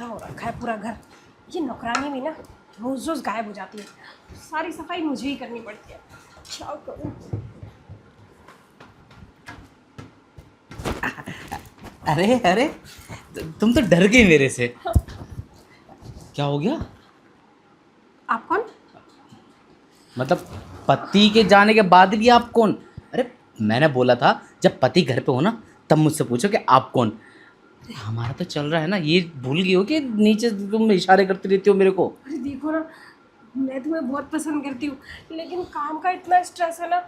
गंदा हो रखा है पूरा घर। ये नौकरानी भी ना रोज़ रोज़ गायब हो जाती है, सारी सफाई मुझे ही करनी पड़ती है। क्या करूँ? अरे अरे, तुम तो डर गई मेरे से। क्या हो गया? आप कौन? मतलब पति के जाने के बाद भी आप कौन? अरे मैंने बोला था जब पति घर पे हो ना तब मुझसे पूछो कि आप कौन। हमारा तो चल रहा है ना, ये भूल गई हो कि नीचे तुम इशारे करती रहती हो मेरे को। अरे देखो ना, मैं तुम्हें बहुत पसंद करती हूँ, लेकिन काम का इतना स्ट्रेस है ना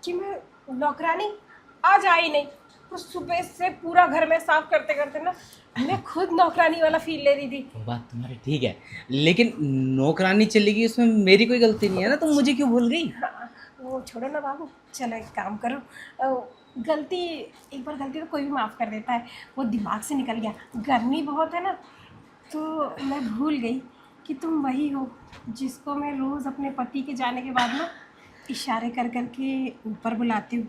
कि मैं नौकरानी आज आई नहीं। तो सुबह से पूरा घर में साफ करते करते ना मैं खुद नौकरानी वाला फील ले रही थी। वो बात तुम्हारी ठीक है, लेकिन नौकरानी चली गई उसमें मेरी कोई गलती नहीं है ना, तुम मुझे क्यों भूल गई? हाँ, वो छोड़ो ना बाबू, चलो एक काम करो। गलती, एक बार गलती तो कोई भी माफ़ कर देता है, वो दिमाग से निकल गया। गर्मी बहुत है ना, तो मैं भूल गई कि तुम वही हो जिसको मैं रोज़ अपने पति के जाने के बाद ना इशारे कर कर के ऊपर बुलाती हूँ।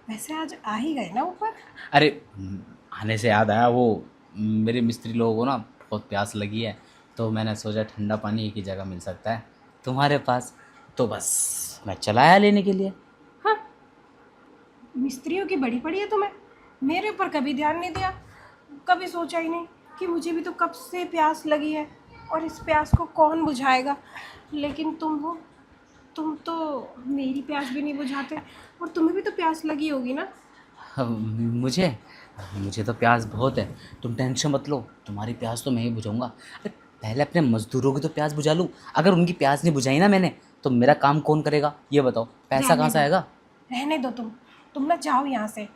वैसे आज आ ही गए ना ऊपर। अरे आने से याद आया, वो मेरे मिस्त्री लोगों को ना बहुत प्यास लगी है, तो मैंने सोचा ठंडा पानी एक ही जगह मिल सकता है तुम्हारे पास, तो बस मैं चला आया लेने के लिए। हाँ, मिस्त्रियों की बड़ी पड़ी है तुम्हें, मेरे ऊपर कभी ध्यान नहीं दिया। कभी सोचा ही नहीं कि मुझे भी तो कब से प्यास लगी है और इस प्यास को कौन बुझाएगा। लेकिन तुम हो, तुम तो मेरी प्यास भी नहीं बुझाते, और तुम्हें भी तो प्यास लगी होगी ना। मुझे मुझे तो प्यास बहुत है, तुम टेंशन मत लो, तुम्हारी प्यास तो मैं ही बुझाऊंगा। अरे पहले अपने मजदूरों की तो प्यास बुझा लूँ, अगर उनकी प्यास नहीं बुझाई ना मैंने तो मेरा काम कौन करेगा ये बताओ, पैसा कहाँ रहने से दो, आएगा? रहने दो। तुम ना जाओ यहाँ से।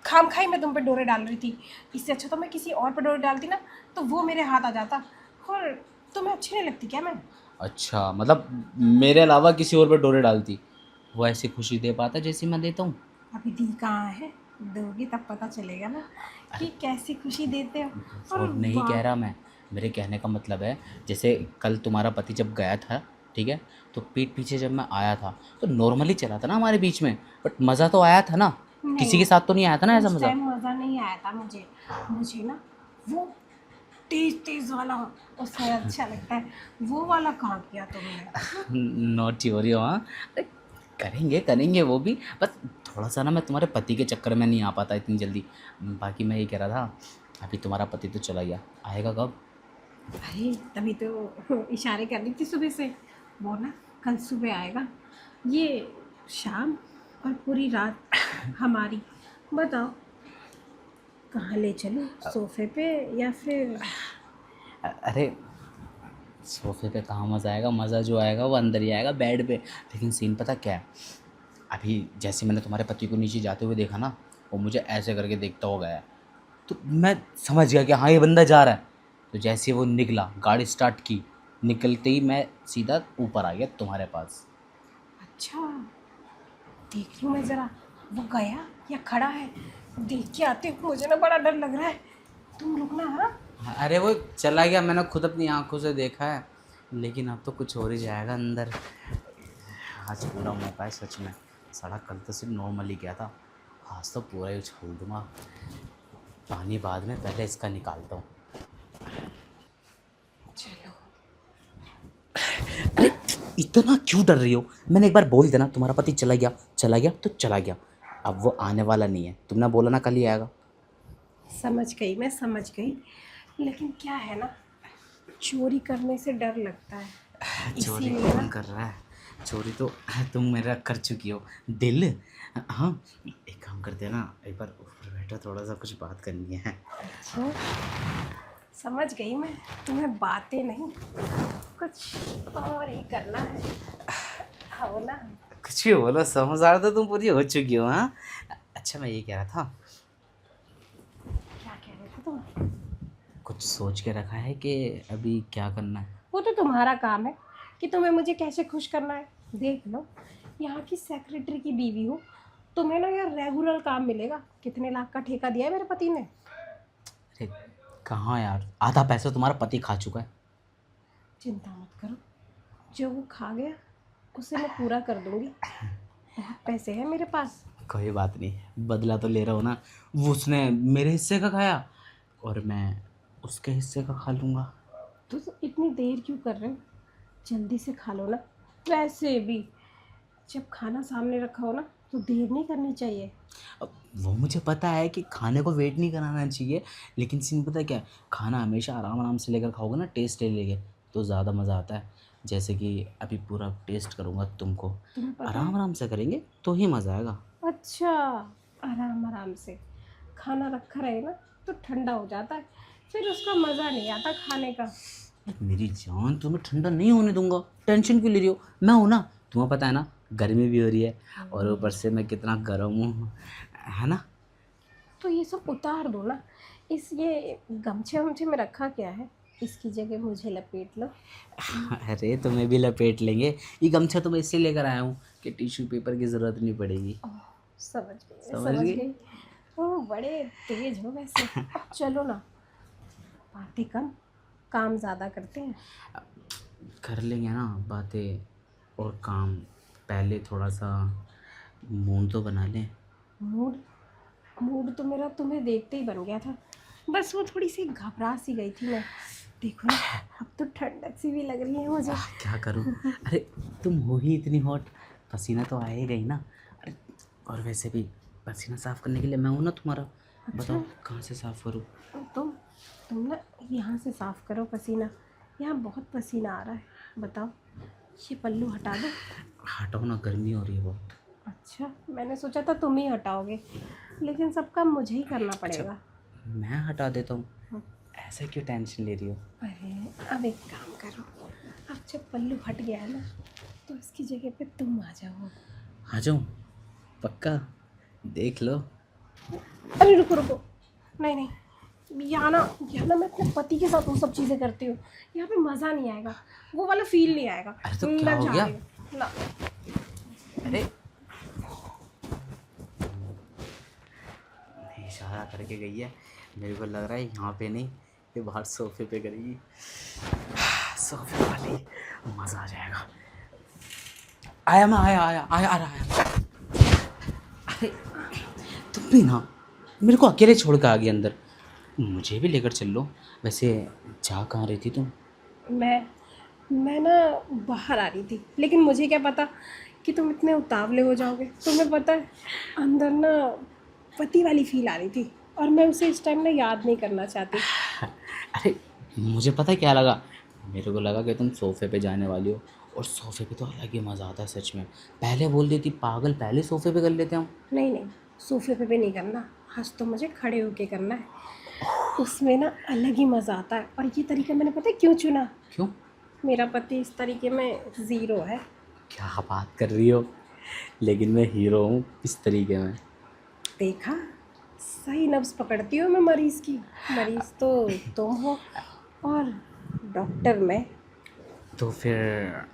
खाम खाई मैं तुम पे डोरे डाल रही थी, इससे अच्छा तो मैं किसी और पे डोरे डालती ना, तो वो मेरे हाथ आ जाता। और तुम्हें अच्छी नहीं लगती क्या मैं? अच्छा, मतलब मेरे अलावा किसी और पे डोरे डालती, वो ऐसी खुशी दे पाता जैसी मैं देता हूँ? अभी दी कहाँ है, दोगी तब पता चलेगा ना कि कैसी खुशी देते हो। वो और नहीं कह बात, रहा मैं, मेरे कहने का मतलब है जैसे कल तुम्हारा पति जब गया था, ठीक है, तो पीठ पीछे जब मैं आया था तो नॉर्मली चला था ना हमारे बीच में, बट मज़ा तो आया था ना, किसी नहीं, के साथ तो नहीं आया था ना ऐसा उस मज़ा। टाइम मज़ा नहीं आया था मुझे। मुझे ना वो तेज तेज वाला उसमें अच्छा लगता है। वो वाला कहाँ किया तुमने? नॉटी हो रही हो हाँ? अरे करेंगे करेंगे वो भी, बस थोड़ा सा ना मैं तुम्हारे पति के चक्कर में नहीं आ पाता इतनी जल्दी। बाकी मैं ये कह रहा था, अभी तुम्हारा पति तो चला गया, आएगा कब? अरे तभी तो इशारे कर रही थी सुबह से। वो ना कल सुबह आएगा। ये शाम और पूरी रात हमारी। बताओ कहाँ ले चलूँ, सोफे पे या फिर? अरे सोफे पे कहाँ मज़ा आएगा, मज़ा जो आएगा वो अंदर ही आएगा बेड पे। लेकिन सीन पता क्या है, अभी जैसे मैंने तुम्हारे पति को नीचे जाते हुए देखा ना, वो मुझे ऐसे करके देखता हो गया है, तो मैं समझ गया कि हाँ ये बंदा जा रहा है। तो जैसे ही वो निकला, गाड़ी स्टार्ट की, निकलते ही मैं सीधा ऊपर आ गया तुम्हारे पास। अच्छा, देख लूँ मैं ज़रा, वो गया या खड़ा है। देख के आते हो, मुझे ना बड़ा डर लग रहा है। तुम रुकना। हाँ, अरे वो चला गया, मैंने खुद अपनी आंखों से देखा है, लेकिन अब तो कुछ और ही जाएगा अंदर। आज पूरा मौका है सच में, साला कल तो सिर्फ नॉर्मली गया था, आज तो पूरा ही उछाल दूंगा। पानी बाद में, पहले इसका निकालता हूँ। चलो। अरे इतना क्यों डर रही हो? मैंने एक बार बोल दिया ना तुम्हारा पति चला गया, चला गया तो चला गया, अब वो आने वाला नहीं है, तुमने बोला ना कल ही आएगा। समझ गई, मैं समझ गई। लेकिन क्या है ना, चोरी करने से डर लगता है, चोरी इसीलिए कौन ना। कर रहा है? चोरी तो तुम मेरा कर चुकी हो दिल। हाँ, एक काम करते हैं ना, एक बार ऊपर बैठो, थोड़ा सा कुछ बात करनी है। अच्छा, समझ गई मैं। तुम्हें बातें नहीं, कुछ और ही करना है, हो ना? कुछ भी बोलो, समझदार तो तुम पूरी हो चुकी हो हाँ। अच्छा मैं ये कह रहा था, क्या कह रहे थे तुम? कुछ सोच के रखा है कि अभी क्या करना है? वो तो तुम्हारा काम है कि तुम्हें मुझे कैसे खुश करना है। देख लो, यहाँ की सेक्रेटरी की बीवी हो, तुम्हें ना यार रेगुलर काम मिलेगा। कितने लाख का ठेका दिया है मेरे पति ने। अरे कहाँ यार, आधा पैसा तुम्हारा पति खा चुका है। चिंता मत करो, जो वो खा गया उसे मैं पूरा कर दूंगी। बहुत पैसे हैं मेरे पास। कोई बात नहीं, बदला तो ले रहा हूँ ना, वो उसने मेरे हिस्से का खाया और मैं उसके हिस्से का खा लूँगा। तो इतनी देर क्यों कर रहे हो? जल्दी से खा लो ना। वैसे भी जब खाना सामने रखा हो ना तो देर नहीं करनी चाहिए। अब वो मुझे पता है कि खाने को वेट नहीं कराना चाहिए, लेकिन सीन पता है क्या है, खाना हमेशा आराम आराम से लेकर खाओगे ना, टेस्ट ले लेके, तो ज़्यादा मज़ा आता है। जैसे कि अभी पूरा टेस्ट करूँगा तुमको, तुम्हें पता है? आराम आराम से करेंगे तो ही मज़ा आएगा। अच्छा, आराम आराम से खाना रखा रहे ना तो ठंडा हो जाता है, फिर उसका मज़ा नहीं आता खाने का। अरे मेरी जान, तुम्हें ठंडा नहीं होने दूंगा, टेंशन क्यों ले रही हो, मैं हूं ना। तुम्हें पता है ना, गर्मी भी हो रही है और ऊपर से मैं कितना गर्म हूँ, है ना। तो ये सब उतार दो ना। इस ये गमछे वमछे में रखा क्या है? इसकी जगह मुझे लपेट लो। अरे तुम्हें भी लपेट लेंगे। ये गमछा तो मैं इसलिए लेकर आया हूँ कि टिश्यू पेपर की ज़रूरत नहीं पड़ेगी। ओह, समझ गई, मैं समझ समझ गई। गई। ओह, बड़े तेज हो वैसे। अब चलो ना, बातें कम, काम ज़्यादा करते हैं। कर लेंगे ना बातें और काम, पहले थोड़ा सा मूड तो बना लें। मूड मूड तो मेरा तुम्हें देखते ही बन गया था। बस वो थोड़ी सी घबरा सी गई थी मैं। देखो ना, अब तो ठंडक सी भी लग रही है मुझे। क्या करूँ। अरे तुम हो ही इतनी हॉट, पसीना तो आएगा ही ना। अरे और वैसे भी पसीना साफ़ करने के लिए मैं हूँ ना तुम्हारा। अच्छा, बताओ कहाँ से साफ़ करूँ। तुम तुम ना यहाँ से साफ करो पसीना। यहाँ बहुत पसीना आ रहा है। बताओ, ये पल्लू हटा दो। हटाओ ना, गर्मी हो रही है बहुत। अच्छा, मैंने सोचा था तुम ही हटाओगे, लेकिन सब काम मुझे ही करना अच्छा पड़ेगा। मैं हटा देता हूँ, हम्म, ऐसे क्यों टेंशन ले रही हो। अरे अब एक काम करो, अब जब पल्लू हट गया है ना तो इसकी जगह पे तुम आ जाओ। आ जाऊँ, पक्का, देख लो। अरे रुको रुको, नहीं नहीं, यहाँ ना मैं अपने पति के साथ वो सब चीज़ें करती हूँ। यहाँ पे मज़ा नहीं आएगा, वो वाला फील नहीं आएगा। अरे तो क्या मैं हो जा गया। रही हूँ ना। अरे इशारा करके गई है, मेरे को लग रहा है यहाँ पे नहीं, ये बाहर सोफे पे करेगी। सोफे वाली मज़ा आ जाएगा। आया मैं, आया आया आया आ रहा है। अरे तुम भी ना मेरे को अकेले छोड़ के आ गई अंदर, मुझे भी लेकर चल लो। वैसे जा कहाँ रही थी तुम। मैं ना बाहर आ रही थी, लेकिन मुझे क्या पता कि तुम इतने उतावले हो जाओगे। तुम्हें पता है, अंदर ना पति वाली फील आ रही थी और मैं उसे इस टाइम ना याद नहीं करना चाहती। अरे मुझे पता है क्या लगा, मेरे को लगा कि तुम सोफ़े पे जाने वाली हो, और सोफ़े पे तो अलग ही मज़ा आता है सच में। पहले बोल देती पागल, पहले सोफ़े पे कर लेते हम। नहीं नहीं, सोफे पे भी नहीं करना, आज तो मुझे खड़े होके करना है। उसमें ना अलग ही मज़ा आता है। और ये तरीका मैंने पता है क्यों चुना? क्यों। मेरा पति इस तरीके में ज़ीरो है। क्या बात कर रही हो, लेकिन मैं हीरो हूँ इस तरीके में। देखा, सही नब्ज़ पकड़ती हो। मैं मरीज़ की, मरीज़ तो तुम हो और डॉक्टर मैं। तो फिर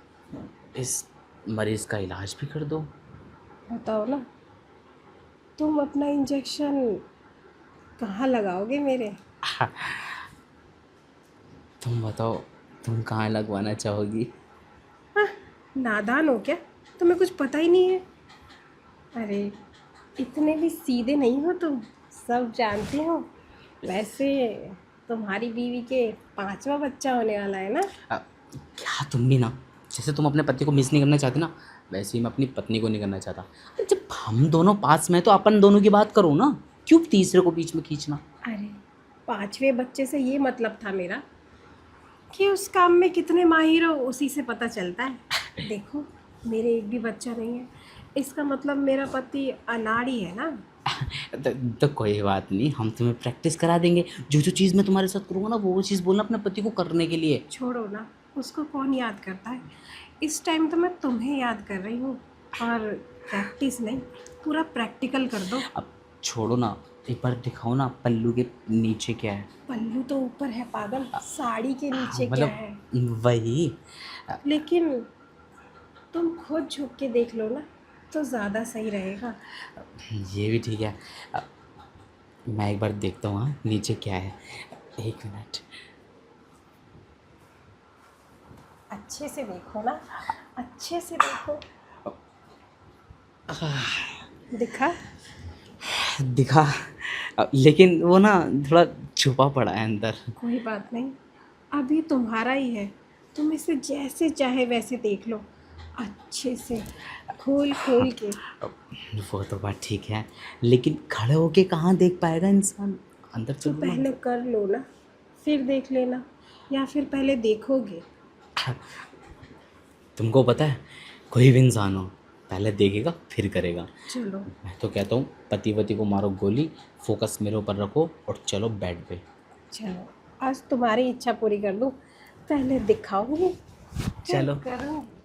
इस मरीज़ का इलाज भी कर दो। बताओ ना, तुम अपना इंजेक्शन कहाँ लगाओगे मेरे? तुम बताओ, तुम कहाँ लगवाना चाहोगी। हाँ, नादान हो क्या? तुम्हें कुछ पता ही नहीं है? अरे, इतने भी सीधे नहीं हो तुम, सब जानती हो। वैसे तुम्हारी बीवी के 5वां बच्चा होने वाला है ना? क्या तुम भी ना, जैसे तुम अपने पति को मिस नहीं करना चाहती ना, वैसे ही मैं अपनी पत्नी को नहीं करना चाहता। अरे जब हम दोनों पास में हैं, तो अपन दोनों की बात करो ना, क्यों तीसरे को बीच में खींचना। अरे, 5वें बच्चे से ये मतलब था मेरा कि उस काम में कितने माहिर हो उसी से पता चलता है। देखो, मेरे एक भी बच्चा नहीं है, इसका मतलब मेरा पति अनाड़ी है ना। तो कोई बात नहीं, हम तुम्हें प्रैक्टिस करा देंगे। जो जो चीज़ मैं तुम्हारे साथ करूँगा ना, वो चीज़ बोलना अपने पति को करने के लिए। छोड़ो ना, उसको कौन याद करता है। इस टाइम तो मैं तुम्हें याद कर रही हूँ। और प्रैक्टिस नहीं, पूरा प्रैक्टिकल कर दो। अब छोड़ो ना, एक बार दिखाओ ना पल्लू के नीचे क्या है। पल्लू तो ऊपर है पागल, साड़ी के हाँ, नीचे क्या है? मतलब वही। लेकिन तुम खुद झुक के देख लो ना तो ज़्यादा सही रहेगा। ये भी ठीक है। मैं एक बार देखता हूँ हाँ, नीचे क्या है। एक मिनट। अच्छे से देखो ना, अच्छे से देखो। दिखा? दिखा, लेकिन वो ना थोड़ा छुपा पड़ा है अंदर। कोई बात नहीं, अभी तुम्हारा ही है, तुम इसे जैसे चाहे वैसे देख लो, अच्छे से खोल खोल के। अब वो तो बात ठीक है, लेकिन खड़े होके कहाँ देख पाएगा इंसान, अंदर तो चलो ना। पहले कर लो ना, फिर देख लेना, या फिर पहले देखोगे। तुमको पता है, कोई भी इंसान हो पहले देखेगा फिर करेगा। चलो मैं तो कहता हूँ पति वति को मारो गोली, फोकस मेरे ऊपर रखो और चलो बेड पे। चलो, आज तुम्हारी इच्छा पूरी कर दूँ, पहले दिखाऊंगी फिर चलो। करूँगी।